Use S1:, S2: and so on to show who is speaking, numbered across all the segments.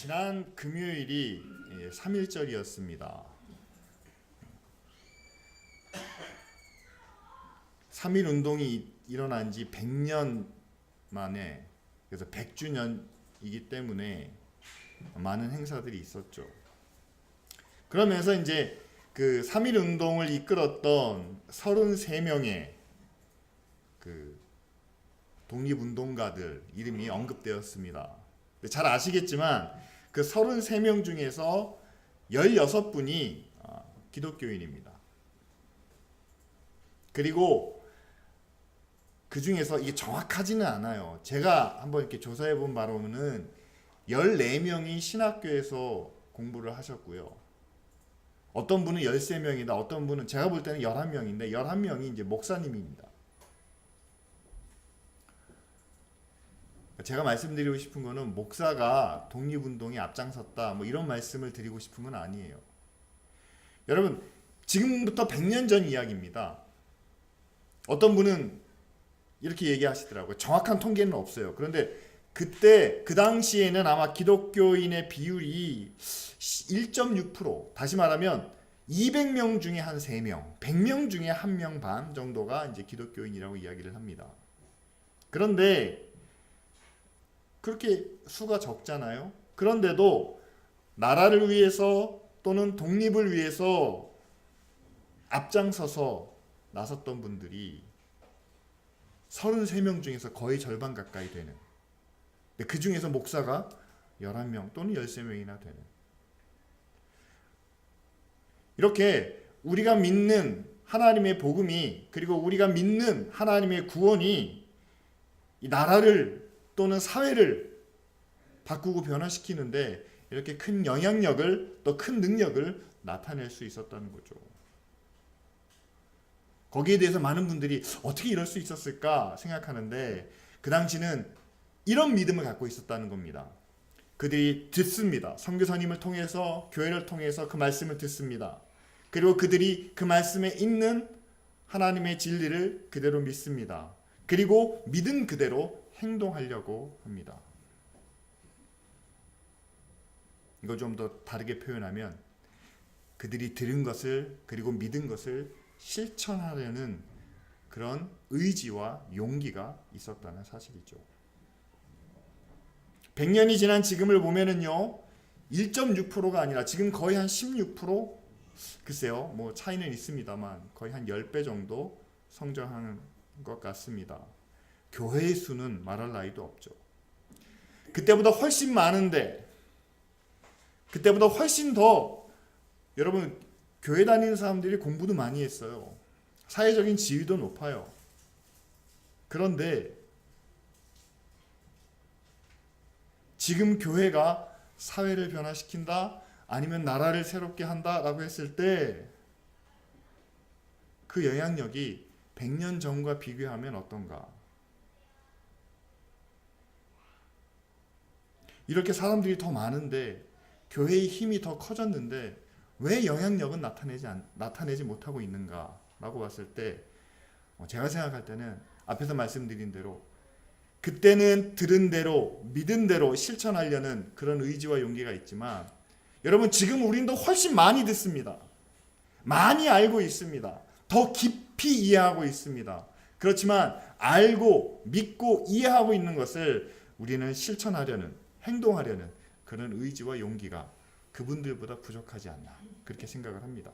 S1: 지난 금요일이 3.1절이었습니다. 3.1 운동이 일어난 지 100년 만에, 그래서 100주년이기 때문에 많은 행사들이 있었죠. 그러면서 이제 그 3.1 운동을 이끌었던 33명의 그 독립운동가들 이름이 언급되었습니다. 잘 아시겠지만 그 33명 중에서 16분이 기독교인입니다. 그리고 그 중에서 이게 정확하지는 않아요. 제가 한번 이렇게 조사해 본 바로는 14명이 신학교에서 공부를 하셨고요. 어떤 분은 13명이다. 어떤 분은 제가 볼 때는 11명인데 11명이 이제 목사님입니다. 제가 말씀드리고 싶은 거는 목사가 독립운동에 앞장섰다 뭐 이런 말씀을 드리고 싶은 건 아니에요. 여러분, 지금부터 100년 전 이야기입니다. 어떤 분은 이렇게 얘기하시더라고요. 정확한 통계는 없어요. 그런데 그때 그 당시에는 아마 기독교인의 비율이 1.6%, 다시 말하면 200명 중에 한 3명, 100명 중에 1명 반 정도가 이제 기독교인이라고 이야기를 합니다. 그런데 그렇게 수가 적잖아요. 그런데도 나라를 위해서 또는 독립을 위해서 앞장서서 나섰던 분들이 33명 중에서 거의 절반 가까이 되는, 그 중에서 목사가 11명 또는 13명이나 되는, 이렇게 우리가 믿는 하나님의 복음이, 그리고 우리가 믿는 하나님의 구원이 이 나라를 또는 사회를 바꾸고 변화시키는데 이렇게 큰 영향력을, 또 큰 능력을 나타낼 수 있었다는 거죠. 거기에 대해서 많은 분들이 어떻게 이럴 수 있었을까 생각하는데, 그 당시는 이런 믿음을 갖고 있었다는 겁니다. 그들이 듣습니다. 선교사님을 통해서, 교회를 통해서 그 말씀을 듣습니다. 그리고 그들이 그 말씀에 있는 하나님의 진리를 그대로 믿습니다. 그리고 믿은 그대로 행동하려고 합니다. 이거 좀 더 다르게 표현하면 그들이 들은 것을, 그리고 믿은 것을 실천하려는 그런 의지와 용기가 있었다는 사실이죠. 100년이 지난 지금을 보면은요, 1.6%가 아니라 지금 거의 한 16%? 글쎄요, 뭐 차이는 있습니다만 거의 한 10배 정도 성장하는 것 같습니다. 교회의 수는 말할 나위도 없죠. 그때보다 훨씬 많은데, 그때보다 훨씬 더, 여러분, 교회 다니는 사람들이 공부도 많이 했어요. 사회적인 지위도 높아요. 그런데 지금 교회가 사회를 변화시킨다, 아니면 나라를 새롭게 한다라고 했을 때 그 영향력이 100년 전과 비교하면 어떤가? 이렇게 사람들이 더 많은데, 교회의 힘이 더 커졌는데 왜 영향력은 나타내지 못하고 있는가라고 봤을 때, 제가 생각할 때는 앞에서 말씀드린 대로 그때는 들은 대로, 믿은 대로 실천하려는 그런 의지와 용기가 있지만, 여러분, 지금 우리는 훨씬 많이 듣습니다. 많이 알고 있습니다. 더 깊이 이해하고 있습니다. 그렇지만 알고, 믿고, 이해하고 있는 것을 우리는 실천하려는, 행동하려는 그런 의지와 용기가 그분들보다 부족하지 않나, 그렇게 생각을 합니다.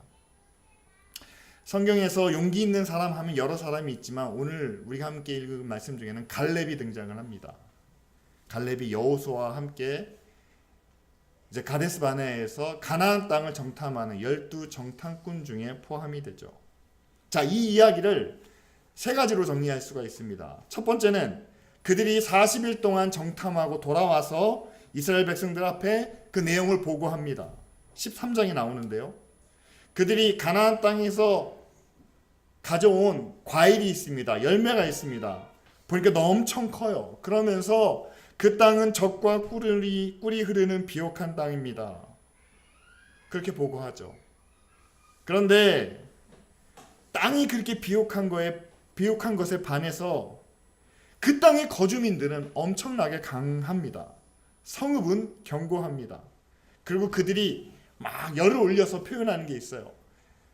S1: 성경에서 용기 있는 사람 하면 여러 사람이 있지만, 오늘 우리가 함께 읽은 말씀 중에는 갈렙이 등장을 합니다. 갈렙이 여호수아와 함께 이제 가데스 바네아에서 가나안 땅을 정탐하는 12 정탐꾼 중에 포함이 되죠. 자, 이 이야기를 세 가지로 정리할 수가 있습니다. 첫 번째는 그들이 40일 동안 정탐하고 돌아와서 이스라엘 백성들 앞에 그 내용을 보고합니다. 13장에 나오는데요. 그들이 가나안 땅에서 가져온 과일이 있습니다. 열매가 있습니다. 보니까 엄청 커요. 그러면서 그 땅은 젖과 꿀이 흐르는 비옥한 땅입니다. 그렇게 보고하죠. 그런데 땅이 그렇게 비옥한 것에 반해서 그 땅의 거주민들은 엄청나게 강합니다. 성읍은 견고합니다. 그리고 그들이 막 열을 올려서 표현하는 게 있어요.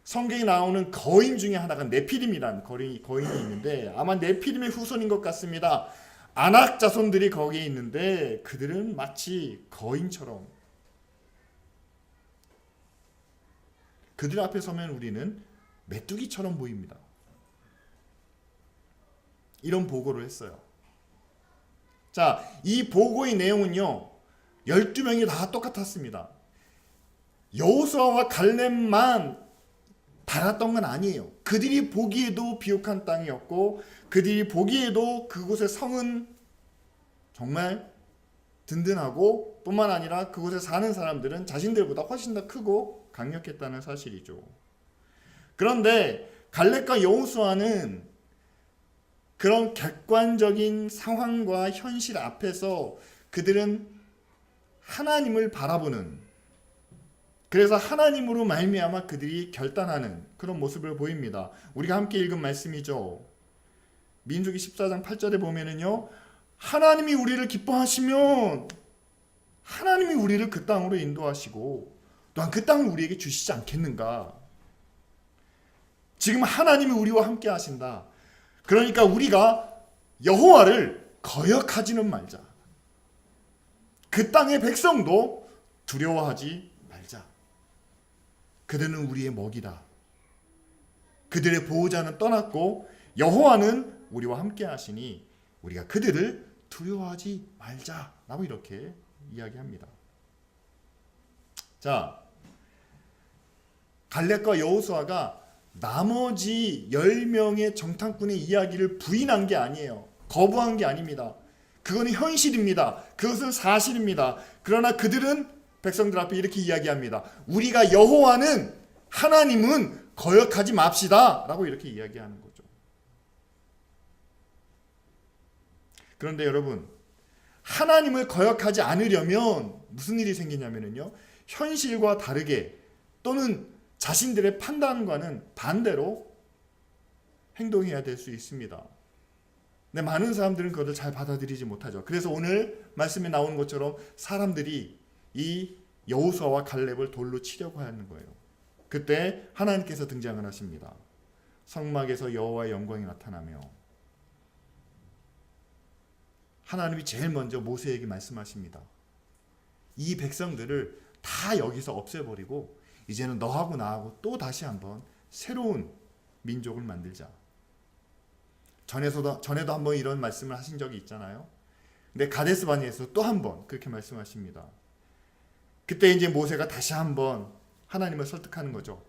S1: 성경에 나오는 거인 중에 하나가 네피림이라는 거인이 있는데 아마 네피림의 후손인 것 같습니다. 아낙 자손들이 거기에 있는데 그들은 마치 거인처럼, 그들 앞에 서면 우리는 메뚜기처럼 보입니다. 이런 보고를 했어요. 자, 이 보고의 내용은요, 12명이 다 똑같았습니다. 여호수아와 갈렙만 달았던 건 아니에요. 그들이 보기에도 비옥한 땅이었고 그들이 보기에도 그곳의 성은 정말 든든하고 뿐만 아니라 그곳에 사는 사람들은 자신들보다 훨씬 더 크고 강력했다는 사실이죠. 그런데 갈렙과 여호수아는 그런 객관적인 상황과 현실 앞에서 그들은 하나님을 바라보는, 그래서 하나님으로 말미암아 그들이 결단하는 그런 모습을 보입니다. 우리가 함께 읽은 말씀이죠. 민수기 14장 8절에 보면은요, 하나님이 우리를 기뻐하시면 하나님이 우리를 그 땅으로 인도하시고 또한 그 땅을 우리에게 주시지 않겠는가. 지금 하나님이 우리와 함께 하신다. 그러니까 우리가 여호와를 거역하지는 말자. 그 땅의 백성도 두려워하지 말자. 그들은 우리의 먹이다. 그들의 보호자는 떠났고 여호와는 우리와 함께 하시니 우리가 그들을 두려워하지 말자라고 이렇게 이야기합니다. 자, 갈렙과 여호수아가 나머지 10명의 정탐꾼의 이야기를 부인한 게 아니에요. 거부한 게 아닙니다. 그거는 현실입니다. 그것은 사실입니다. 그러나 그들은 백성들 앞에 이렇게 이야기합니다. 우리가 여호와는, 하나님은 거역하지 맙시다 라고 이렇게 이야기하는 거죠. 그런데 여러분, 하나님을 거역하지 않으려면 무슨 일이 생기냐면요, 현실과 다르게 또는 자신들의 판단과는 반대로 행동해야 될 수 있습니다. 근데 많은 사람들은 그것을 잘 받아들이지 못하죠. 그래서 오늘 말씀에 나오는 것처럼 사람들이 이 여호수아와 갈렙을 돌로 치려고 하는 거예요. 그때 하나님께서 등장을 하십니다. 성막에서 여호와의 영광이 나타나며 하나님이 제일 먼저 모세에게 말씀하십니다. 이 백성들을 다 여기서 없애버리고 이제는 너하고 나하고 또 다시 한번 새로운 민족을 만들자. 전에도 한번 이런 말씀을 하신 적이 있잖아요. 근데 가데스 바네에서 또 한번 그렇게 말씀하십니다. 그때 이제 모세가 다시 한번 하나님을 설득하는 거죠.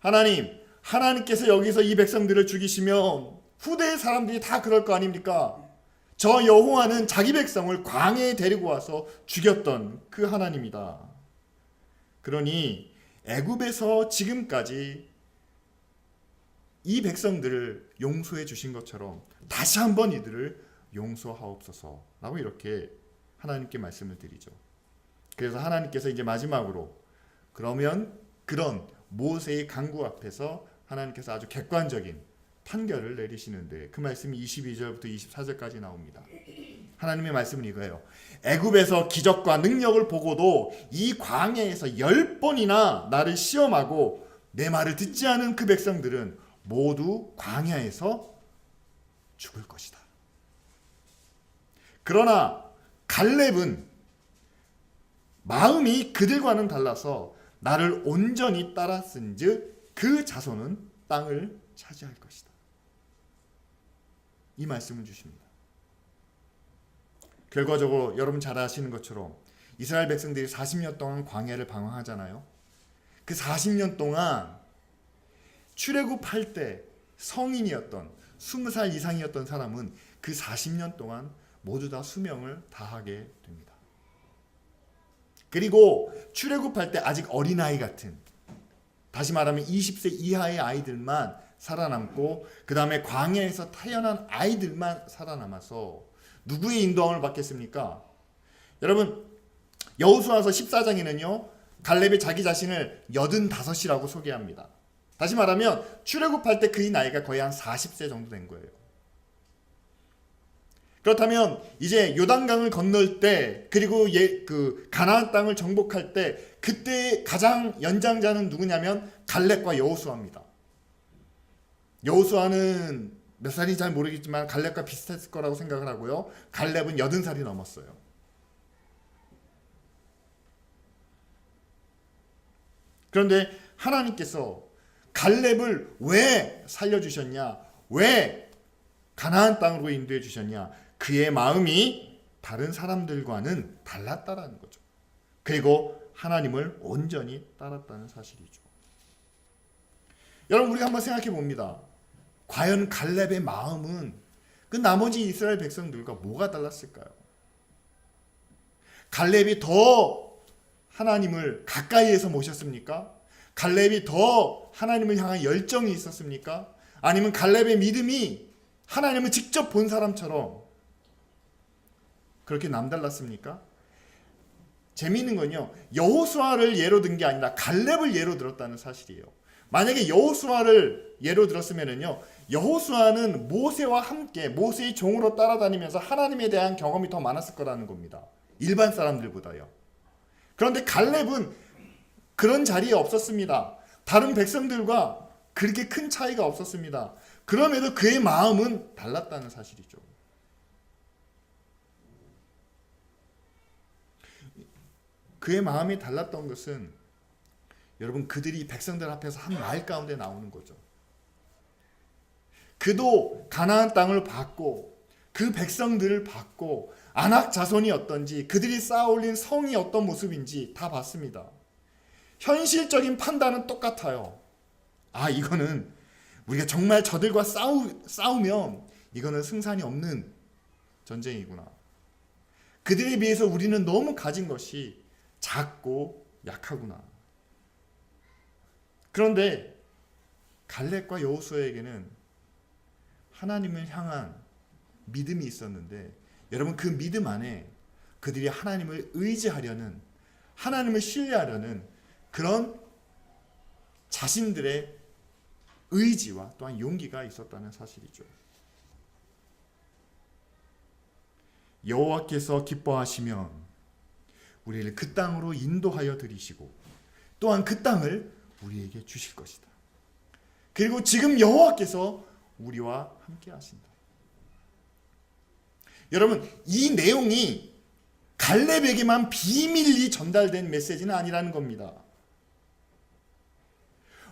S1: 하나님께서 여기서 이 백성들을 죽이시면 후대의 사람들이 다 그럴 거 아닙니까? 저 여호와는 자기 백성을 광야에 데리고 와서 죽였던 그 하나님이다. 그러니 애굽에서 지금까지 이 백성들을 용서해 주신 것처럼 다시 한번 이들을 용서하옵소서라고 이렇게 하나님께 말씀을 드리죠. 그래서 하나님께서 이제 마지막으로 그러면 그런 모세의 간구 앞에서 하나님께서 아주 객관적인 판결을 내리시는데 그 말씀이 22절부터 24절까지 나옵니다. 하나님의 말씀은 이거예요. 애굽에서 기적과 능력을 보고도 이 광야에서 10번이나 나를 시험하고 내 말을 듣지 않은 그 백성들은 모두 광야에서 죽을 것이다. 그러나 갈렙은 마음이 그들과는 달라서 나를 온전히 따랐은즉 그 자손은 땅을 차지할 것이다. 이 말씀을 주십니다. 결과적으로 여러분 잘 아시는 것처럼 이스라엘 백성들이 40년 동안 광야를 방황하잖아요. 그 40년 동안 출애굽할 때 성인이었던 20살 이상이었던 사람은 그 40년 동안 모두 다 수명을 다하게 됩니다. 그리고 출애굽할 때 아직 어린아이 같은, 다시 말하면 20세 이하의 아이들만 살아남고 그 다음에 광야에서 태어난 아이들만 살아남아서 누구의 인도함을 받겠습니까? 여러분, 여호수아서 14장에는요 갈렙이 자기 자신을 85이라고 소개합니다. 다시 말하면 출애굽할 때 그의 나이가 거의 한 40세 정도 된 거예요. 그렇다면 이제 요단강을 건널 때, 그리고 그 가나안 땅을 정복할 때, 그때 가장 연장자는 누구냐면 갈렙과 여호수아입니다. 여호수아는 몇 살인지 잘 모르겠지만 갈렙과 비슷했을 거라고 생각을 하고요. 갈렙은 80살이 넘었어요. 그런데 하나님께서 갈렙을 왜 살려주셨냐? 왜 가나안 땅으로 인도해 주셨냐? 그의 마음이 다른 사람들과는 달랐다라는 거죠. 그리고 하나님을 온전히 따랐다는 사실이죠. 여러분, 우리가 한번 생각해 봅니다. 과연 갈렙의 마음은 그 나머지 이스라엘 백성들과 뭐가 달랐을까요? 갈렙이 더 하나님을 가까이에서 모셨습니까? 갈렙이 더 하나님을 향한 열정이 있었습니까? 아니면 갈렙의 믿음이 하나님을 직접 본 사람처럼 그렇게 남달랐습니까? 재미있는 건요, 여호수아를 예로 든 게 아니라 갈렙을 예로 들었다는 사실이에요. 만약에 여호수아를 예로 들었으면은요, 여호수아는 모세와 함께 모세의 종으로 따라다니면서 하나님에 대한 경험이 더 많았을 거라는 겁니다. 일반 사람들보다요. 그런데 갈렙은 그런 자리에 없었습니다. 다른 백성들과 그렇게 큰 차이가 없었습니다. 그럼에도 그의 마음은 달랐다는 사실이죠. 그의 마음이 달랐던 것은 여러분, 그들이 백성들 앞에서 한 말 가운데 나오는 거죠. 그도 가나안 땅을 받고 그 백성들을 받고 아낙 자손이 어떤지, 그들이 쌓아올린 성이 어떤 모습인지 다 봤습니다. 현실적인 판단은 똑같아요. 아, 이거는 우리가 정말 저들과 싸우면 이거는 승산이 없는 전쟁이구나. 그들에 비해서 우리는 너무 가진 것이 작고 약하구나. 그런데 갈렙과 여호수아에게는 하나님을 향한 믿음이 있었는데, 여러분, 그 믿음 안에 그들이 하나님을 의지하려는, 하나님을 신뢰하려는 그런 자신들의 의지와 또한 용기가 있었다는 사실이죠. 여호와께서 기뻐하시면 우리를 그 땅으로 인도하여 들이시고 또한 그 땅을 우리에게 주실 것이다. 그리고 지금 여호와께서 우리와 함께 하신다. 여러분, 이 내용이 갈렙에게만 비밀리 전달된 메시지는 아니라는 겁니다.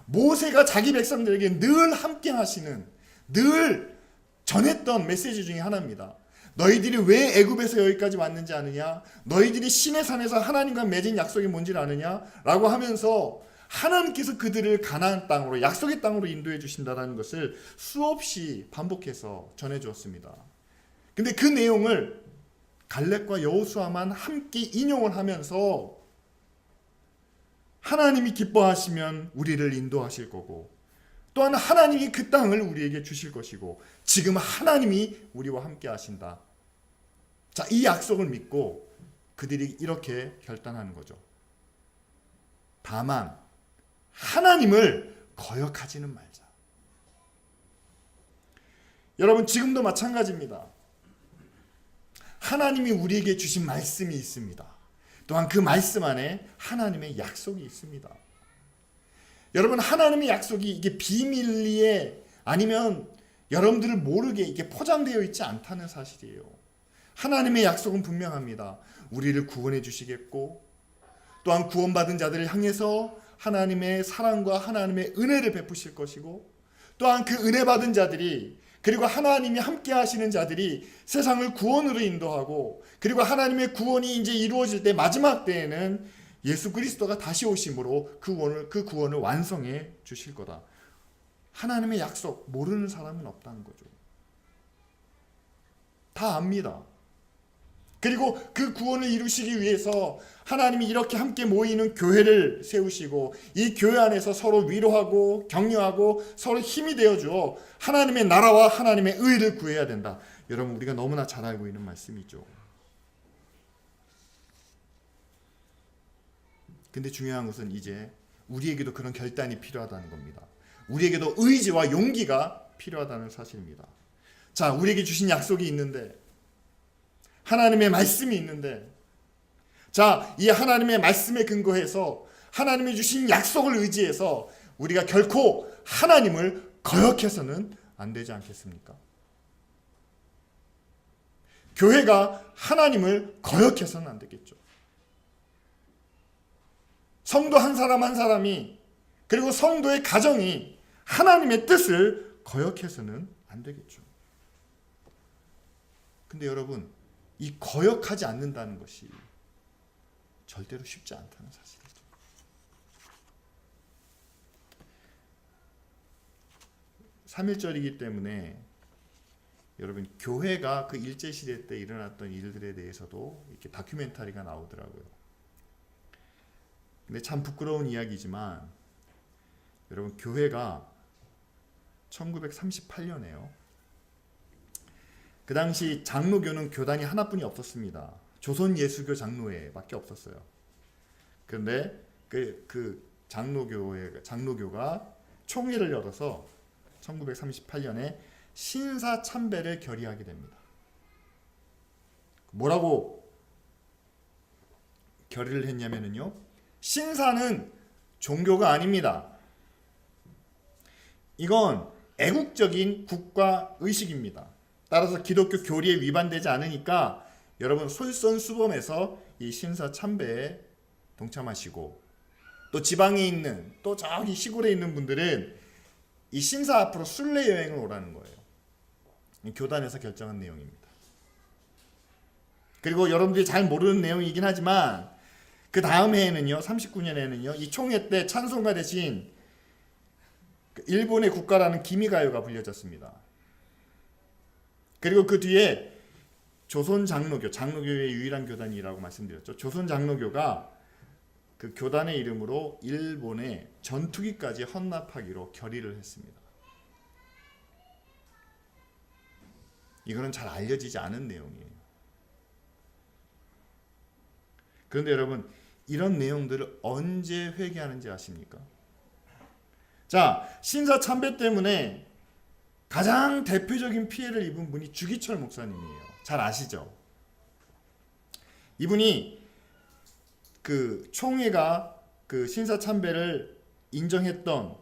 S1: 모세가 자기 백성들에게 늘 함께 하시는, 늘 전했던 메시지 중에 하나입니다. 너희들이 왜 애굽에서 여기까지 왔는지 아느냐? 너희들이 시내산에서 하나님과 맺은 약속이 뭔지를 아느냐? 라고 하면서 하나님께서 그들을 가나안 땅으로, 약속의 땅으로 인도해 주신다는 것을 수없이 반복해서 전해 주었습니다. 근데 그 내용을 갈렙과 여호수아만 함께 인용을 하면서 하나님이 기뻐하시면 우리를 인도하실 거고, 또한 하나님이 그 땅을 우리에게 주실 것이고, 지금 하나님이 우리와 함께 하신다. 자, 이 약속을 믿고 그들이 이렇게 결단하는 거죠. 다만 하나님을 거역하지는 말자. 여러분, 지금도 마찬가지입니다. 하나님이 우리에게 주신 말씀이 있습니다. 또한 그 말씀 안에 하나님의 약속이 있습니다. 여러분, 하나님의 약속이 이게 비밀리에 아니면 여러분들을 모르게 이게 포장되어 있지 않다는 사실이에요. 하나님의 약속은 분명합니다. 우리를 구원해 주시겠고, 또한 구원받은 자들을 향해서 하나님의 사랑과 하나님의 은혜를 베푸실 것이고, 또한 그 은혜 받은 자들이, 그리고 하나님이 함께 하시는 자들이 세상을 구원으로 인도하고, 그리고 하나님의 구원이 이제 이루어질 때, 마지막 때에는 예수 그리스도가 다시 오심으로 그 구원을 완성해 주실 거다. 하나님의 약속 모르는 사람은 없다는 거죠. 다 압니다. 그리고 그 구원을 이루시기 위해서 하나님이 이렇게 함께 모이는 교회를 세우시고, 이 교회 안에서 서로 위로하고 격려하고 서로 힘이 되어주어 하나님의 나라와 하나님의 의를 구해야 된다. 여러분, 우리가 너무나 잘 알고 있는 말씀이죠. 근데 중요한 것은 이제 우리에게도 그런 결단이 필요하다는 겁니다. 우리에게도 의지와 용기가 필요하다는 사실입니다. 자, 우리에게 주신 약속이 있는데 하나님의 말씀이 있는데, 자, 이 하나님의 말씀에 근거해서 하나님이 주신 약속을 의지해서 우리가 결코 하나님을 거역해서는 안 되지 않겠습니까? 교회가 하나님을 거역해서는 안 되겠죠. 성도 한 사람 한 사람이, 그리고 성도의 가정이 하나님의 뜻을 거역해서는 안 되겠죠. 근데 여러분, 이 거역하지 않는다는 것이 절대로 쉽지 않다는 사실이죠. 삼일절이기 때문에 여러분, 교회가 그 일제시대 때 일어났던 일들에 대해서도 이렇게 다큐멘터리가 나오더라고요. 근데 참 부끄러운 이야기지만 여러분, 교회가 1938년에요. 그 당시 장로교는 교단이 하나뿐이 없었습니다. 조선예수교 장로회밖에 없었어요. 그런데 그 장로교가 총회를 열어서 1938년에 신사참배를 결의하게 됩니다. 뭐라고 결의를 했냐면요, 신사는 종교가 아닙니다. 이건 애국적인 국가 의식입니다. 따라서 기독교 교리에 위반되지 않으니까 여러분, 솔선수범해서 이 신사참배에 동참하시고, 또 지방에 있는, 또 저기 시골에 있는 분들은 이 신사 앞으로 순례 여행을 오라는 거예요. 교단에서 결정한 내용입니다. 그리고 여러분들이 잘 모르는 내용이긴 하지만 그 다음 해에는요, 39년에는요, 이 총회 때 찬송가 대신 일본의 국가라는 기미가요가 불려졌습니다. 그리고 그 뒤에 조선 장로교, 장로교의 유일한 교단이라고 말씀드렸죠. 조선 장로교가 그 교단의 이름으로 일본에 전투기까지 헌납하기로 결의를 했습니다. 이거는 잘 알려지지 않은 내용이에요. 그런데 여러분, 이런 내용들을 언제 회개하는지 아십니까? 자, 신사참배 때문에 가장 대표적인 피해를 입은 분이 주기철 목사님이에요. 잘 아시죠? 이분이 그 총회가 그 신사참배를 인정했던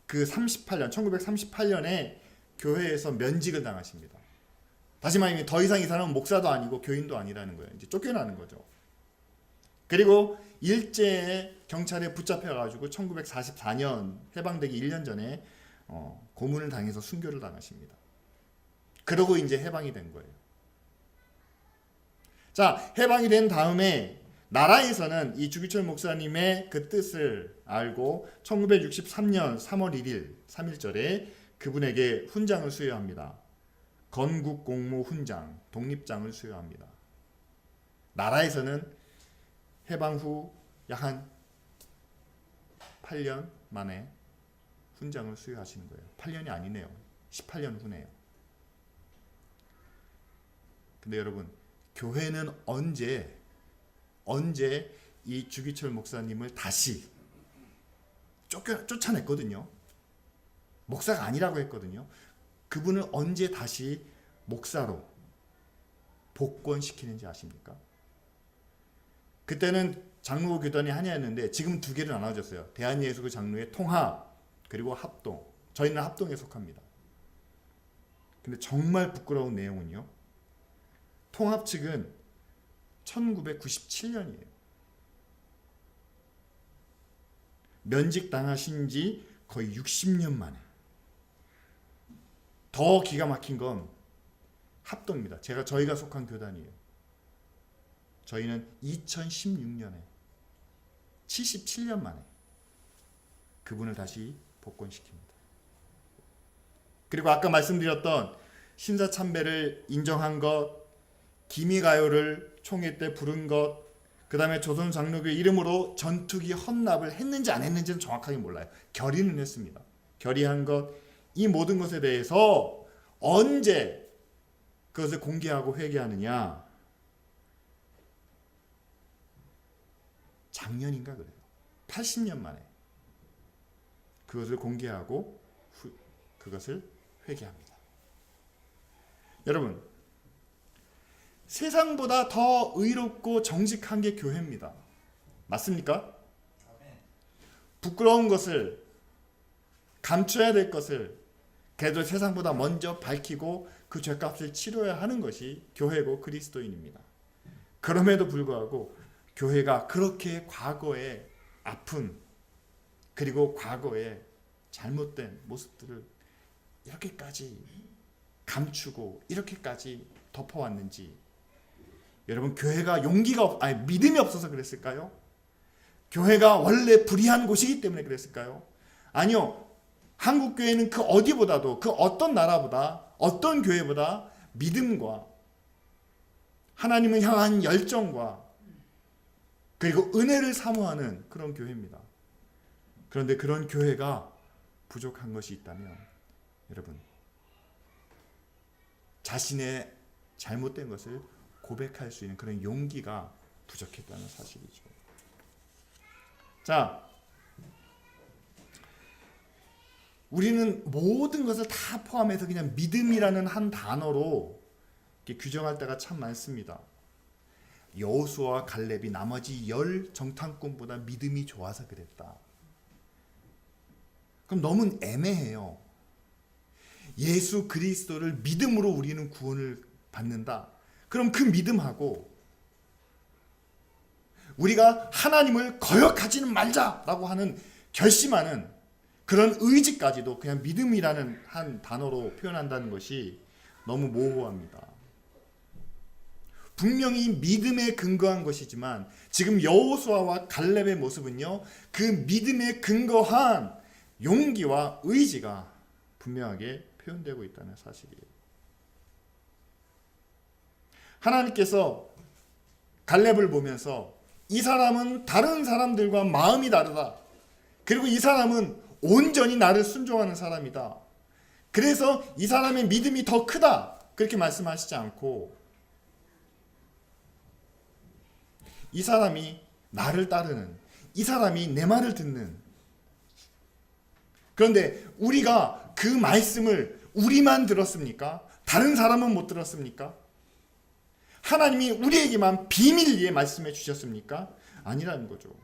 S1: 그 1938년에 교회에서 면직을 당하십니다. 다시 말하면 더 이상 이 사람은 목사도 아니고 교인도 아니라는 거예요. 이제 쫓겨나는 거죠. 그리고 일제에 경찰에 붙잡혀가지고 1944년 해방되기 1년 전에 고문을 당해서 순교를 당하십니다. 그러고 이제 해방이 된 거예요. 자, 해방이 된 다음에 나라에서는 이 주기철 목사님의 그 뜻을 알고 1963년 3월 1일 3일절에 그분에게 훈장을 수여합니다. 건국공모 훈장, 독립장을 수여합니다. 나라에서는 해방 후 약 한 8년 만에 훈장을 수여하시는 거예요. 8년이 아니네요. 18년 후네요. 근데 여러분, 교회는 언제 이 주기철 목사님을 다시 쫓아냈거든요. 목사가 아니라고 했거든요. 그분을 언제 다시 목사로 복권시키는지 아십니까? 그때는 장로 교단이 하나였는데 지금 두 개로 나눠졌어요. 대한예수교 장로회 통합, 그리고 합동. 저희는 합동에 속합니다. 근데 정말 부끄러운 내용은요, 통합 측은 1997년이에요. 면직 당하신 지 거의 60년 만에. 더 기가 막힌 건 합동입니다. 저희가 속한 교단이에요. 저희는 2016년에 77년 만에 그분을 다시 복권시킵니다. 그리고 아까 말씀드렸던 신사참배를 인정한 것, 기미가요를 총회 때 부른 것, 그 다음에 조선 장로교 이름으로 전투기 헌납을 했는지 안 했는지는 정확하게 몰라요. 결의는 했습니다. 결의한 것, 이 모든 것에 대해서 언제 그것을 공개하고 회개하느냐? 작년인가 그래요. 80년 만에 그것을 공개하고 그것을 회개합니다. 여러분, 세상보다 더 의롭고 정직한 게 교회입니다. 맞습니까? 부끄러운 것을, 감춰야 될 것을 그래도 세상보다 먼저 밝히고 그 죄값을 치러야 하는 것이 교회고 그리스도인입니다. 그럼에도 불구하고 교회가 그렇게 과거의 아픔 그리고 과거의 잘못된 모습들을 이렇게까지 감추고 이렇게까지 덮어왔는지, 여러분, 교회가 믿음이 없어서 그랬을까요? 교회가 원래 불의한 곳이기 때문에 그랬을까요? 아니요. 한국 교회는 그 어디보다도, 그 어떤 나라보다, 어떤 교회보다 믿음과 하나님을 향한 열정과 그리고 은혜를 사모하는 그런 교회입니다. 그런데 그런 교회가 부족한 것이 있다면, 여러분, 자신의 잘못된 것을 고백할 수 있는 그런 용기가 부족했다는 사실이죠. 자, 우리는 모든 것을 다 포함해서 그냥 믿음이라는 한 단어로 이렇게 규정할 때가 참 많습니다. 여호수아와 갈렙이 나머지 10 정탐꾼보다 믿음이 좋아서 그랬다. 그럼 너무 애매해요. 예수 그리스도를 믿음으로 우리는 구원을 받는다. 그럼 그 믿음하고 우리가 하나님을 거역하지는 말자라고 하는 결심하는 그런 의지까지도 그냥 믿음이라는 한 단어로 표현한다는 것이 너무 모호합니다. 분명히 믿음에 근거한 것이지만 지금 여호수아와 갈렙의 모습은요, 그 믿음에 근거한 용기와 의지가 분명하게 표현되고 있다는 사실이에요. 하나님께서 갈렙을 보면서 이 사람은 다른 사람들과 마음이 다르다. 그리고 이 사람은 온전히 나를 순종하는 사람이다. 그래서 이 사람의 믿음이 더 크다. 그렇게 말씀하시지 않고 이 사람이 나를 따르는, 이 사람이 내 말을 듣는. 그런데 우리가 그 말씀을 우리만 들었습니까? 다른 사람은 못 들었습니까? 하나님이 우리에게만 비밀리에 말씀해 주셨습니까? 아니라는 거죠.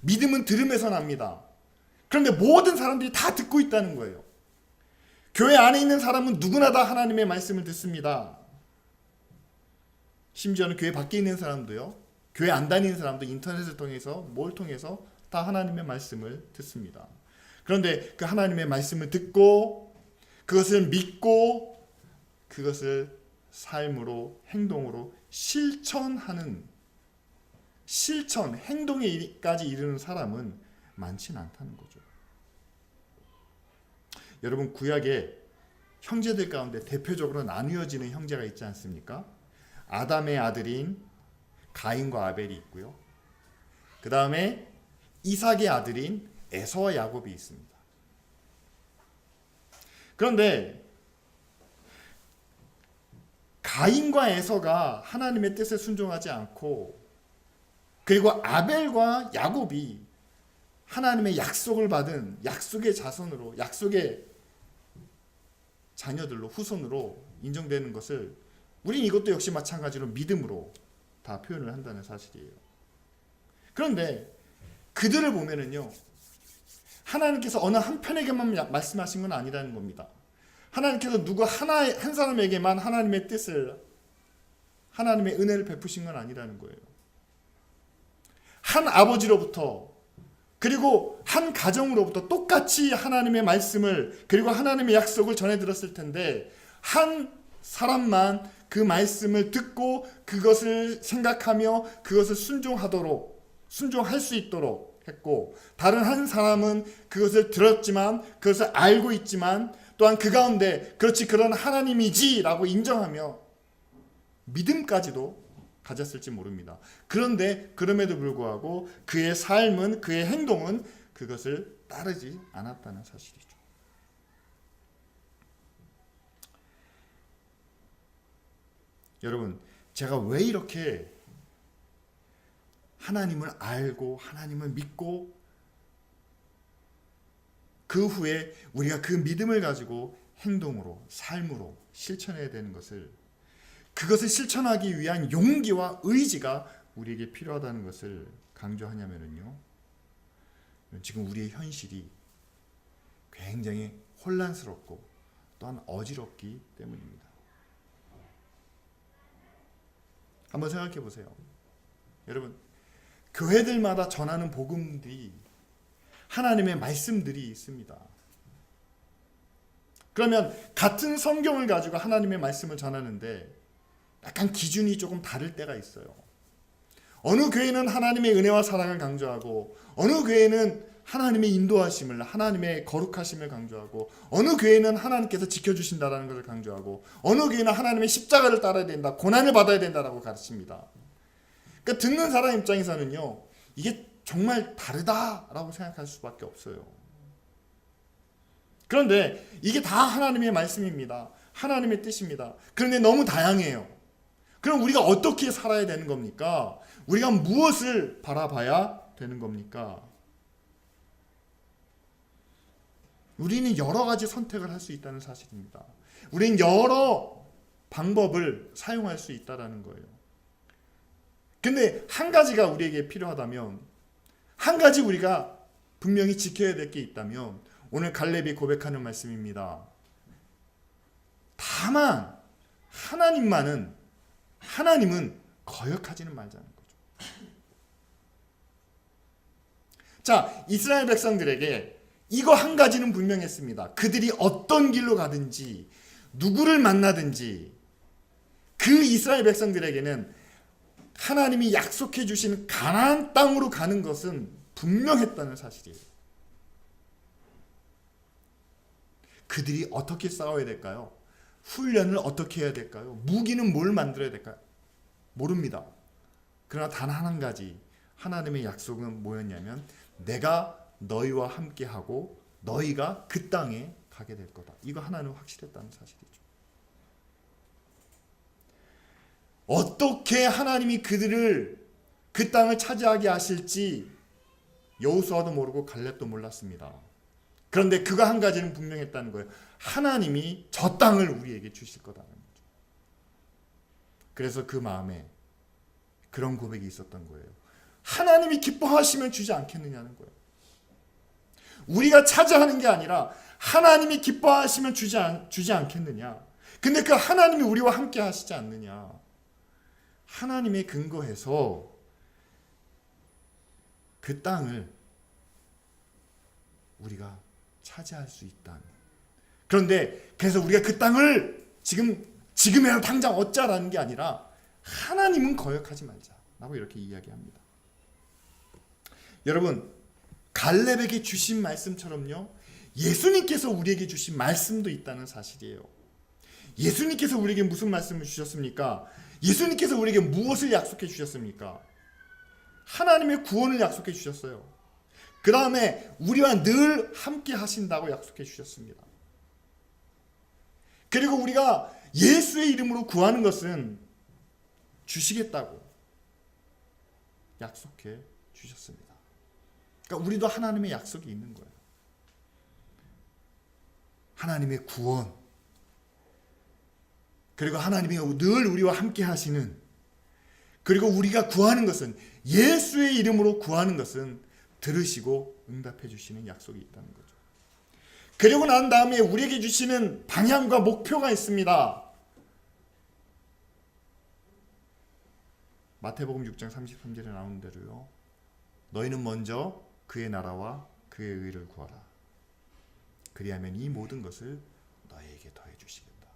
S1: 믿음은 들음에서 납니다. 그런데 모든 사람들이 다 듣고 있다는 거예요. 교회 안에 있는 사람은 누구나 다 하나님의 말씀을 듣습니다. 심지어는 교회 밖에 있는 사람도요, 교회 안 다니는 사람도 인터넷을 통해서 뭘 통해서 다 하나님의 말씀을 듣습니다. 그런데 그 하나님의 말씀을 듣고 그것을 믿고 그것을 삶으로, 행동으로 실천하는, 행동에까지 이르는 사람은 많지는 않다는 거죠. 여러분, 구약에 형제들 가운데 대표적으로 나뉘어지는 형제가 있지 않습니까? 아담의 아들인 가인과 아벨이 있고요. 그 다음에 이삭의 아들인 에서와 야곱이 있습니다. 그런데 가인과 에서가 하나님의 뜻에 순종하지 않고, 그리고 아벨과 야곱이 하나님의 약속을 받은 약속의 자손으로, 약속의 자녀들로, 후손으로 인정되는 것을 우린 이것도 역시 마찬가지로 믿음으로 다 표현을 한다는 사실이에요. 그런데 그들을 보면은요, 하나님께서 어느 한 편에게만 말씀하신 건 아니라는 겁니다. 하나님께서 누구 한 사람에게만 하나님의 뜻을, 하나님의 은혜를 베푸신 건 아니라는 거예요. 한 아버지로부터, 그리고 한 가정으로부터 똑같이 하나님의 말씀을, 그리고 하나님의 약속을 전해 들었을 텐데, 한 사람만 그 말씀을 듣고 그것을 생각하며 그것을 순종할 수 있도록 했고, 다른 한 사람은 그것을 들었지만, 그것을 알고 있지만, 또한 그 가운데 그렇지, 그런 하나님이지 라고 인정하며 믿음까지도 가졌을지 모릅니다. 그런데 그럼에도 불구하고 그의 삶은, 그의 행동은 그것을 따르지 않았다는 사실이죠. 여러분, 제가 왜 이렇게 하나님을 알고 하나님을 믿고 그 후에 우리가 그 믿음을 가지고 행동으로, 삶으로 실천해야 되는 것을, 그것을 실천하기 위한 용기와 의지가 우리에게 필요하다는 것을 강조하냐면요, 지금 우리의 현실이 굉장히 혼란스럽고 또한 어지럽기 때문입니다. 한번 생각해 보세요. 여러분, 교회들마다 전하는 복음들이, 하나님의 말씀들이 있습니다. 그러면 같은 성경을 가지고 하나님의 말씀을 전하는데 약간 기준이 조금 다를 때가 있어요. 어느 교회는 하나님의 은혜와 사랑을 강조하고, 어느 교회는 하나님의 인도하심을, 하나님의 거룩하심을 강조하고, 어느 교회는 하나님께서 지켜주신다는 것을 강조하고, 어느 교회는 하나님의 십자가를 따라야 된다, 고난을 받아야 된다라고 가르칩니다. 그러니까 듣는 사람 입장에서는요, 이게 정말 다르다라고 생각할 수밖에 없어요. 그런데 이게 다 하나님의 말씀입니다. 하나님의 뜻입니다. 그런데 너무 다양해요. 그럼 우리가 어떻게 살아야 되는 겁니까? 우리가 무엇을 바라봐야 되는 겁니까? 우리는 여러 가지 선택을 할 수 있다는 사실입니다. 우리는 여러 방법을 사용할 수 있다는 거예요. 근데 한 가지가 우리에게 필요하다면, 한 가지 우리가 분명히 지켜야 될 게 있다면, 오늘 갈렙이 고백하는 말씀입니다. 다만 하나님은 거역하지는 말자는 거죠. 자, 이스라엘 백성들에게 이거 한 가지는 분명했습니다. 그들이 어떤 길로 가든지 누구를 만나든지 그 이스라엘 백성들에게는 하나님이 약속해 주신 가나안 땅으로 가는 것은 분명했다는 사실이에요. 그들이 어떻게 싸워야 될까요? 훈련을 어떻게 해야 될까요? 무기는 뭘 만들어야 될까요? 모릅니다. 그러나 단 한 가지, 하나님의 약속은 뭐였냐면, 내가 너희와 함께하고 너희가 그 땅에 가게 될 거다. 이거 하나는 확실했다는 사실이죠. 어떻게 하나님이 그들을 그 땅을 차지하게 하실지 여호수아도 모르고 갈렙도 몰랐습니다. 그런데 그거 한 가지는 분명했다는 거예요. 하나님이 저 땅을 우리에게 주실 거다는 거죠. 그래서 그 마음에 그런 고백이 있었던 거예요. 하나님이 기뻐하시면 주지 않겠느냐는 거예요. 우리가 차지하는 게 아니라 하나님이 기뻐하시면 주지 않겠느냐. 근데 그 하나님이 우리와 함께 하시지 않느냐. 하나님에 근거해서 그 땅을 우리가 차지할 수 있다는. 그런데 그래서 우리가 그 땅을 지금이라도 당장 얻자라는 게 아니라 하나님은 거역하지 말자라고 이렇게 이야기합니다. 여러분, 갈렙에게 주신 말씀처럼요, 예수님께서 우리에게 주신 말씀도 있다는 사실이에요. 예수님께서 우리에게 무슨 말씀을 주셨습니까? 예수님께서 우리에게 무엇을 약속해 주셨습니까? 하나님의 구원을 약속해 주셨어요. 그 다음에 우리와 늘 함께 하신다고 약속해 주셨습니다. 그리고 우리가 예수의 이름으로 구하는 것은 주시겠다고 약속해 주셨습니다. 그러니까 우리도 하나님의 약속이 있는 거예요. 하나님의 구원, 그리고 하나님이 늘 우리와 함께 하시는, 그리고 우리가 구하는 것은, 예수의 이름으로 구하는 것은 들으시고 응답해 주시는 약속이 있다는 거죠. 그리고 난 다음에 우리에게 주시는 방향과 목표가 있습니다. 마태복음 6장 33절에 나오는 대로요, 너희는 먼저 그의 나라와 그의 의를 구하라. 그리하면 이 모든 것을 너희에게 더해 주시겠다.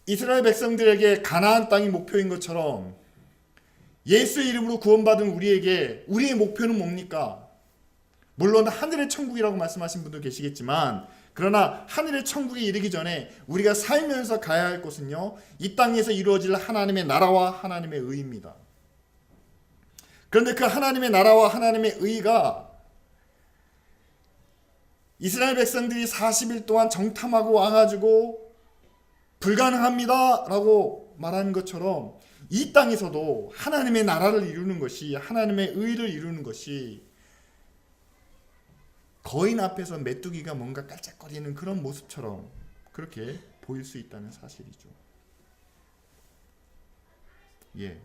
S1: 이스라엘 백성들에게 가나안 땅이 목표인 것처럼 예수의 이름으로 구원받은 우리에게 우리의 목표는 뭡니까? 물론 하늘의 천국이라고 말씀하신 분도 계시겠지만, 그러나 하늘의 천국에 이르기 전에 우리가 살면서 가야 할 곳은요, 이 땅에서 이루어질 하나님의 나라와 하나님의 의입니다. 그런데 그 하나님의 나라와 하나님의 의가 이스라엘 백성들이 40일 동안 정탐하고 와가지고 불가능합니다 라고 말하는 것처럼, 이 땅에서도 하나님의 나라를 이루는 것이, 하나님의 의를 이루는 것이 거인 앞에서 메뚜기가 뭔가 깔짝거리는 그런 모습처럼 그렇게 보일 수 있다는 사실이죠. 예.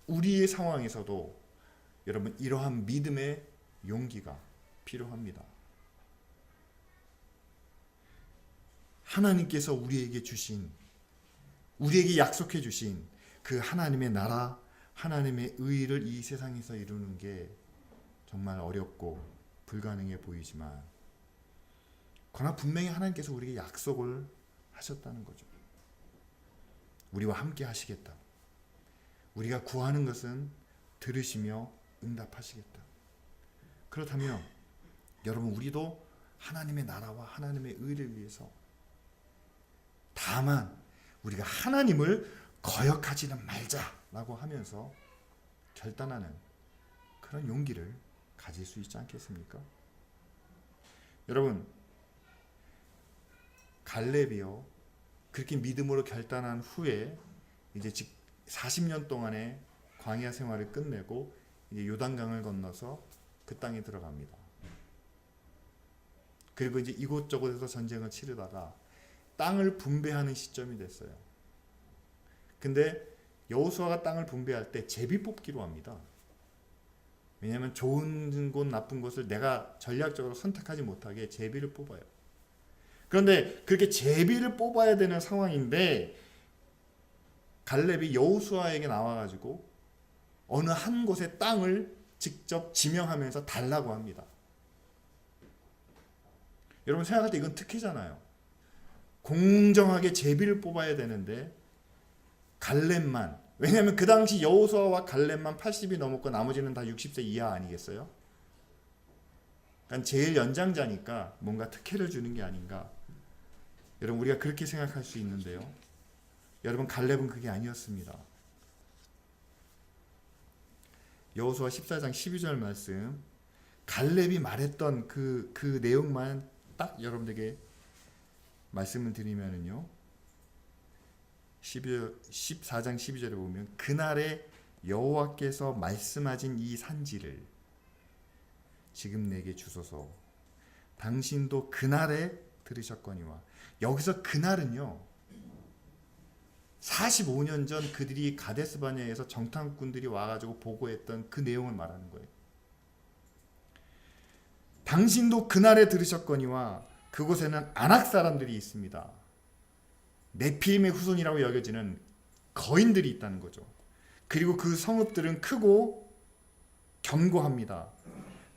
S1: 우리의 상황에서도 여러분 이러한 믿음의 용기가 필요합니다. 하나님께서 우리에게 약속해 주신 그 하나님의 나라, 하나님의 의를 이 세상에서 이루는 게 정말 어렵고 불가능해 보이지만, 그러나 분명히 하나님께서 우리에게 약속을 하셨다는 거죠. 우리와 함께 하시겠다. 우리가 구하는 것은 들으시며 응답하시겠다. 그렇다면 여러분, 우리도 하나님의 나라와 하나님의 의를 위해서, 다만 우리가 하나님을 거역하지는 말자라고 하면서 결단하는 그런 용기를 가질 수 있지 않겠습니까? 여러분, 갈렙이요, 그렇게 믿음으로 결단한 후에 이제 40년 동안의 광야 생활을 끝내고 이제 요단강을 건너서 그 땅에 들어갑니다. 그리고 이제 이곳저곳에서 전쟁을 치르다가 땅을 분배하는 시점이 됐어요. 근데 여호수아가 땅을 분배할 때 제비 뽑기로 합니다. 왜냐하면 좋은 곳 나쁜 곳을 내가 전략적으로 선택하지 못하게 제비를 뽑아요. 그런데 그렇게 제비를 뽑아야 되는 상황인데 갈렙이 여호수아에게 나와가지고 어느 한 곳의 땅을 직접 지명하면서 달라고 합니다. 여러분 생각할 때 이건 특혜잖아요. 공정하게 제비를 뽑아야 되는데 갈렙만, 왜냐하면 그 당시 여호수아와 갈렙만 80이 넘었고 나머지는 다 60세 이하 아니겠어요? 그러니까 제일 연장자니까 뭔가 특혜를 주는 게 아닌가. 여러분 우리가 그렇게 생각할 수 있는데요. 여러분 갈렙은 그게 아니었습니다. 여호수아 14장 12절 말씀, 갈렙이 말했던 그 내용만 딱 여러분들에게 말씀을 드리면은요, 14장 12절에 보면 그날에 여호와께서 말씀하신 이 산지를 지금 내게 주소서. 당신도 그날에 들으셨거니와. 여기서 그날은요, 45년 전 그들이 가데스바네아에서 정탐꾼들이 와가지고 보고했던 그 내용을 말하는 거예요. 당신도 그날에 들으셨거니와 그곳에는 아낙 사람들이 있습니다. 네피림의 후손이라고 여겨지는 거인들이 있다는 거죠. 그리고 그 성읍들은 크고 견고합니다.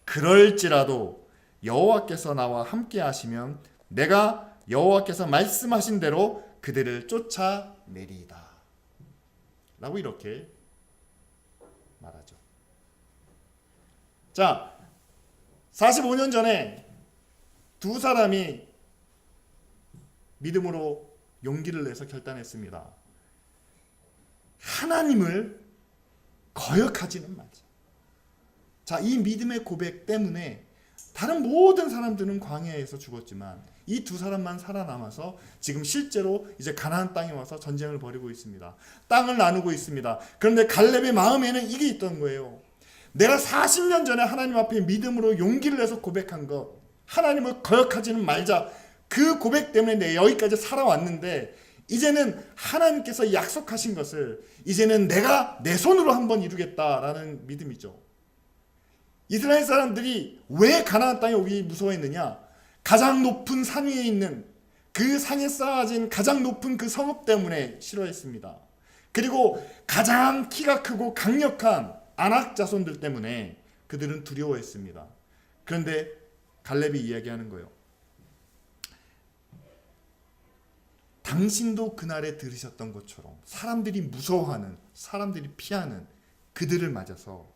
S1: 그럴지라도 여호와께서 나와 함께 하시면 내가 여호와께서 말씀하신 대로 그들을 쫓아내리이다 라고 이렇게 말하죠. 자, 45년 전에 두 사람이 믿음으로 용기를 내서 결단했습니다. 하나님을 거역하지는 말자. 자, 이 믿음의 고백 때문에 다른 모든 사람들은 광야에서 죽었지만 이 두 사람만 살아남아서 지금 실제로 이제 가나안 땅에 와서 전쟁을 벌이고 있습니다. 땅을 나누고 있습니다. 그런데 갈렙의 마음에는 이게 있던 거예요. 내가 40년 전에 하나님 앞에 믿음으로 용기를 내서 고백한 것, 하나님을 거역하지는 말자, 그 고백 때문에 내가 여기까지 살아왔는데 이제는 하나님께서 약속하신 것을 이제는 내가 내 손으로 한번 이루겠다라는 믿음이죠. 이스라엘 사람들이 왜 가나안 땅에 오기 무서워했느냐? 가장 높은 산 위에 있는 그 산에 쌓아진 가장 높은 그 성읍 때문에 싫어했습니다. 그리고 가장 키가 크고 강력한 아낙 자손들 때문에 그들은 두려워했습니다. 그런데 갈렙이 이야기하는 거예요. 당신도 그날에 들으셨던 것처럼 사람들이 무서워하는, 사람들이 피하는 그들을 맞아서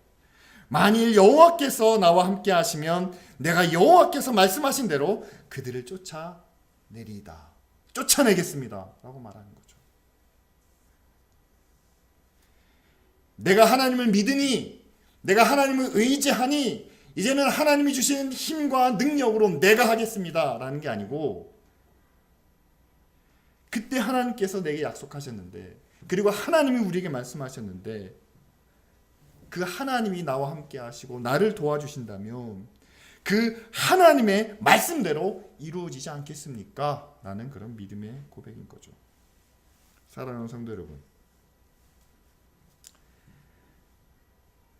S1: 만일 여호와께서 나와 함께 하시면 내가 여호와께서 말씀하신 대로 그들을 쫓아내리이다. 쫓아내겠습니다. 라고 말하는 거죠. 내가 하나님을 믿으니, 내가 하나님을 의지하니 이제는 하나님이 주신 힘과 능력으로 내가 하겠습니다. 라는 게 아니고, 그때 하나님께서 내게 약속하셨는데, 그리고 하나님이 우리에게 말씀하셨는데 그 하나님이 나와 함께 하시고 나를 도와주신다면 그 하나님의 말씀대로 이루어지지 않겠습니까? 라는 그런 믿음의 고백인 거죠. 사랑하는 성도 여러분,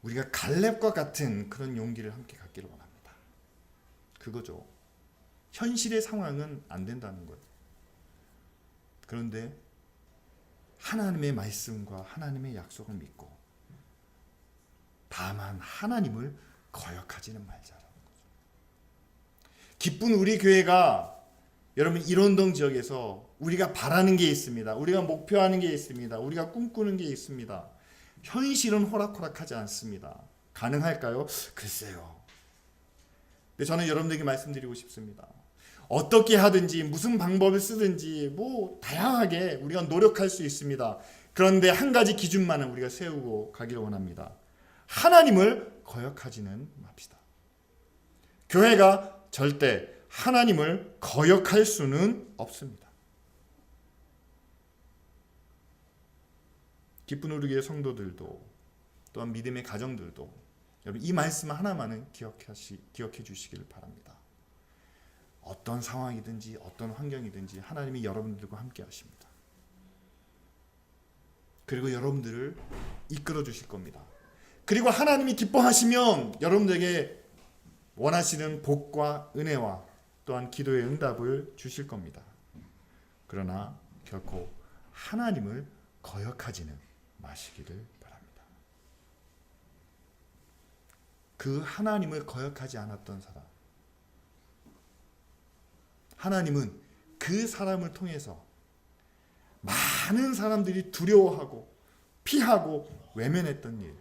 S1: 우리가 갈렙과 같은 그런 용기를 함께 갖기를 원합니다. 그거죠. 현실의 상황은 안 된다는 거예요. 그런데 하나님의 말씀과 하나님의 약속을 믿고 다만 하나님을 거역하지는 말자라는 거죠. 기쁜 우리 교회가 여러분 이론동 지역에서 우리가 바라는 게 있습니다. 우리가 목표하는 게 있습니다. 우리가 꿈꾸는 게 있습니다. 현실은 호락호락하지 않습니다. 가능할까요? 글쎄요. 근데 저는 여러분들에게 말씀드리고 싶습니다. 어떻게 하든지 무슨 방법을 쓰든지 뭐 다양하게 우리가 노력할 수 있습니다. 그런데 한 가지 기준만은 우리가 세우고 가기를 원합니다. 하나님을 거역하지는 맙시다. 교회가 절대 하나님을 거역할 수는 없습니다. 기쁜 우리 교회 성도들도 또한 믿음의 가정들도 여러분 이 말씀 하나만은 기억해 주시길 바랍니다. 어떤 상황이든지 어떤 환경이든지 하나님이 여러분들과 함께 하십니다. 그리고 여러분들을 이끌어 주실 겁니다. 그리고 하나님이 기뻐하시면 여러분들에게 원하시는 복과 은혜와 또한 기도의 응답을 주실 겁니다. 그러나 결코 하나님을 거역하지는 마시기를 바랍니다. 그 하나님을 거역하지 않았던 사람, 하나님은 그 사람을 통해서 많은 사람들이 두려워하고 피하고 외면했던 일,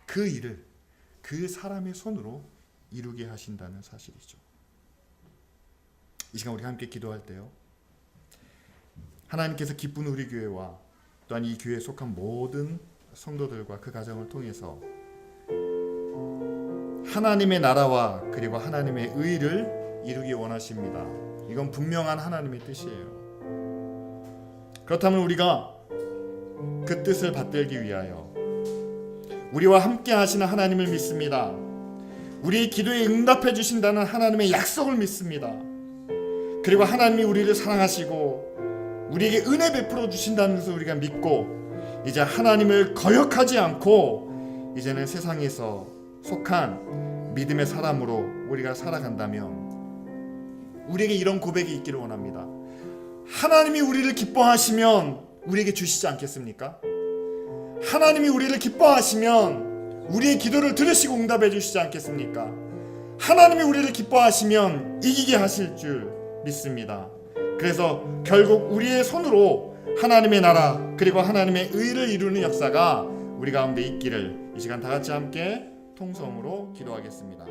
S1: 그 일을 그 사람의 손으로 이루게 하신다는 사실이죠. 이 시간 우리 함께 기도할 때요, 하나님께서 기쁜 우리 교회와 또한 이 교회에 속한 모든 성도들과 그 가정을 통해서 하나님의 나라와 그리고 하나님의 의를 이루기 원하십니다. 이건 분명한 하나님의 뜻이에요. 그렇다면 우리가 그 뜻을 받들기 위하여 우리와 함께 하시는 하나님을 믿습니다. 우리의 기도에 응답해 주신다는 하나님의 약속을 믿습니다. 그리고 하나님이 우리를 사랑하시고 우리에게 은혜 베풀어 주신다는 것을 우리가 믿고 이제 하나님을 거역하지 않고 이제는 세상에서 속한 믿음의 사람으로 우리가 살아간다면 우리에게 이런 고백이 있기를 원합니다. 하나님이 우리를 기뻐하시면 우리에게 주시지 않겠습니까? 하나님이 우리를 기뻐하시면 우리의 기도를 들으시고 응답해 주시지 않겠습니까? 하나님이 우리를 기뻐하시면 이기게 하실 줄 믿습니다. 그래서 결국 우리의 손으로 하나님의 나라 그리고 하나님의 의를 이루는 역사가 우리 가운데 있기를 이 시간 다 같이 함께 통성으로 기도하겠습니다.